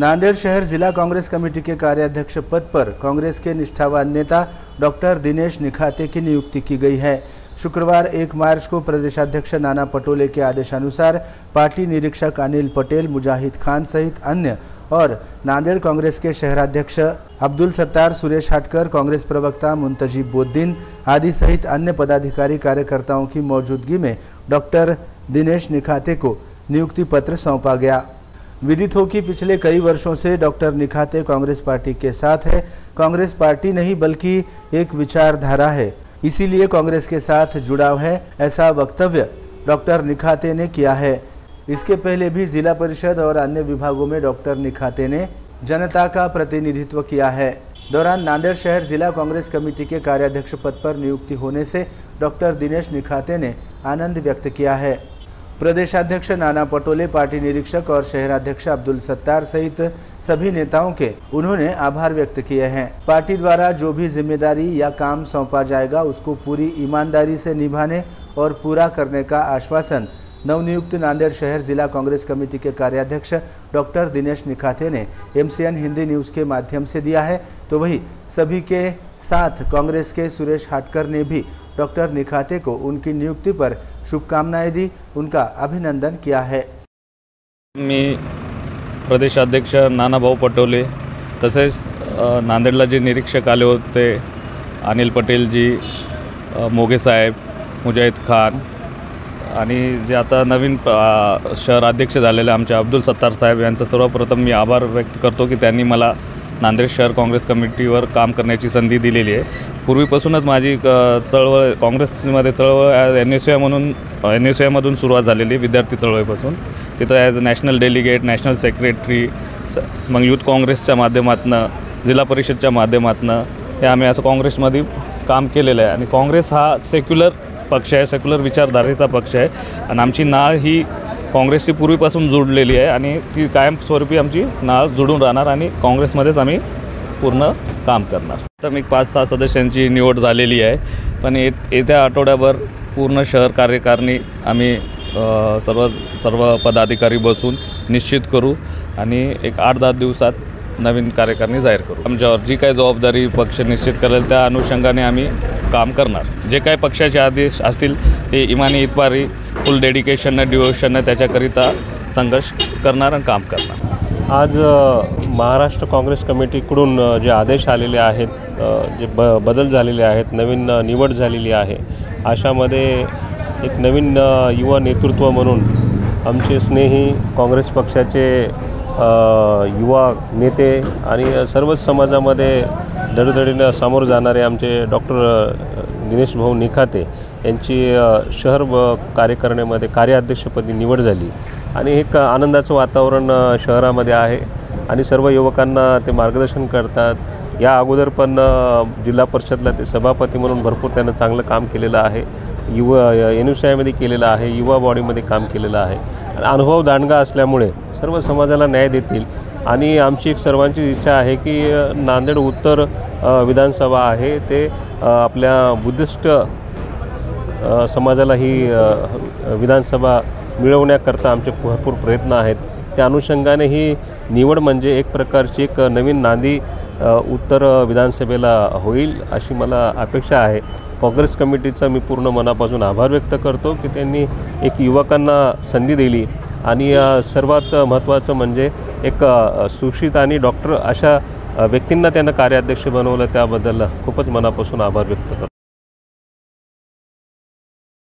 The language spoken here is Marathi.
नांदेड़ शहर जिला कांग्रेस कमेटी के कार्याध्यक्ष पद पर कांग्रेस के निष्ठावान नेता डॉक्टर दिनेश निखाते की नियुक्ति की गई है। शुक्रवार 1 मार्च को प्रदेशाध्यक्ष नाना पटोले के आदेशानुसार पार्टी निरीक्षक अनिल पटेल, मुजाहिद खान सहित अन्य और नांदेड़ कांग्रेस के शहराध्यक्ष अब्दुल सत्तार, सुरेश हाटकर, कांग्रेस प्रवक्ता मुंतजिब बोद्दीन आदि सहित अन्य पदाधिकारी कार्यकर्ताओं की मौजूदगी में डॉक्टर दिनेश निखाते को नियुक्ति पत्र सौंपा गया। विदित हो कि पिछले कई वर्षों से डॉक्टर निखाते कांग्रेस पार्टी के साथ है। कांग्रेस पार्टी नहीं बल्कि एक विचारधारा है, इसीलिए कांग्रेस के साथ जुड़ाव है, ऐसा वक्तव्य डॉक्टर निखाते ने किया है। इसके पहले भी जिला परिषद और अन्य विभागों में डॉक्टर निखाते ने जनता का प्रतिनिधित्व किया है। दौरान नांदेड़ शहर जिला कांग्रेस कमेटी के कार्याध्यक्ष पद पर नियुक्ति होने से डॉक्टर दिनेश निखाते ने आनंद व्यक्त किया है। प्रदेशाध्यक्ष नाना पटोले, पार्टी निरीक्षक और शहराध्यक्ष अब्दुल सत्तार सहित सभी नेताओं के उन्होंने आभार व्यक्त किए हैं। पार्टी द्वारा जो भी जिम्मेदारी या काम सौंपा जाएगा उसको पूरी ईमानदारी से निभाने और पूरा करने का आश्वासन नवनियुक्त नांदेड़ शहर जिला कांग्रेस कमेटी के कार्याध्यक्ष डॉक्टर दिनेश निखाते ने MCN हिंदी न्यूज़ के माध्यम से दिया है। तो वही सभी के साथ कांग्रेस के सुरेश हाटकर ने भी डॉक्टर निखाते को उनकी नियुक्ति पर शुभकामनाएं दी, उनका अभिनंदन किया है। मी प्रदेशाध्यक्ष नानाभाऊ पटोले तसेच नांदेडला जे निरीक्षक आले होते अनिल पटेल जी, मोगे साहेब, मुजाहिद खान आणि जे आता नवीन शहराध्यक्ष झालेले आमचे अब्दुल सत्तार साहेब यांचा सर्वप्रथम मी आभार व्यक्त करतो की त्यांनी मला नांदेड शहर काँग्रेस कमिटीवर काम करण्याची संधी दिलेली आहे। पूर्वीपासूनच माझी चळवळ काँग्रेसमध्ये चळवळ NSUमधून सुरुवात झालेली विद्यार्थी चळवळीपासून। तिथं as national delegate, national secretary, मग यूथ काँग्रेसच्या माध्यमातून, जिल्हा परिषदच्या माध्यमातून हे आम्ही असं काँग्रेसमध्ये काम केलेलं आहे। आणि काँग्रेस हा सेक्युलर पक्ष आहे, सेक्युलर विचारधारेचा पक्ष आहे आणि आमची नाळ ही काँग्रेसशी पूर्वीपासून जोडलेली आहे आणि ती कायमस्वरूपी आमची नाळ जोडून राहणार आणि काँग्रेसमध्येच आम्ही पूर्ण काम करणार। तर मी 5-6 सदस्यांची निवड झालेली आहे, पण येत्या आठवड्याभर पूर्ण शहर कार्यकारिणी आम्ही सर्व पदाधिकारी बसून निश्चित करू आणि एक 8-10 दिवसात नवीन कार्यकारिणी जाहीर करू। आमच्यावर जी काही जबाबदारी पक्ष निश्चित करेल त्या अनुषंगाने आम्ही काम करणार। जे काही पक्षाचे आदेश असतील ते इमानी इतबारी, फुल डेडिकेशन, डिवोशन त्याच्याकरिता संघर्ष करणार आणि काम करणार। आज महाराष्ट्र काँग्रेस कमिटीकडून जे आदेश आलेले आहेत, जे बदल झालेले आहेत, नवीन निवड झालेली आहे, अशामध्ये एक नवीन युवा नेतृत्व म्हणून आमचे स्नेही काँग्रेस पक्षाचे युवा नेते आणि सर्वच समाजामध्ये धडधडीनं सामोरं जाणारे आमचे डॉक्टर दिनेश भाऊ निखाते यांची शहर कार्यकारिणीमध्ये कार्याध्यक्षपदी निवड झाली आणि एक आनंदाचं वातावरण शहरामध्ये आहे आणि सर्व युवकांना ते मार्गदर्शन करतात। या अगोदर पण जिल्हा परिषदला ते सभापती म्हणून भरपूर त्यानं चांगलं काम केलेलं आहे, NSUमध्ये केलेलं आहे, युवा बॉडीमध्ये काम केलेलं आहे आणि अनुभव दांडगा असल्यामुळे सर्व समाजाला न्याय देतील। आणि आमची एक सर्वांची इच्छा आहे की नांदेड उत्तर विधानसभा आहे ते आपल्या बुद्धिस्ट समाजाला ही विधानसभा मिळवण्याकरता आमचे भरपूर प्रयत्न आहेत। त्या अनुषंगाने ही निवड म्हणजे एक प्रकारची एक नवीन नांदी उत्तर विधानसभेला होईल अशी मला अपेक्षा आहे। काँग्रेस कमिटीचा मी पूर्ण मनापासून आभार व्यक्त करतो की त्यांनी एक युवकांना संधी दिली आणि सर्वात महत्त्वाचं म्हणजे एक सुशिक्षित आणि डॉक्टर अशा व्यक्तींना त्यांना कार्याध्यक्ष बनवलं, त्याबद्दल खूपच मनापासून आभार व्यक्त करतो।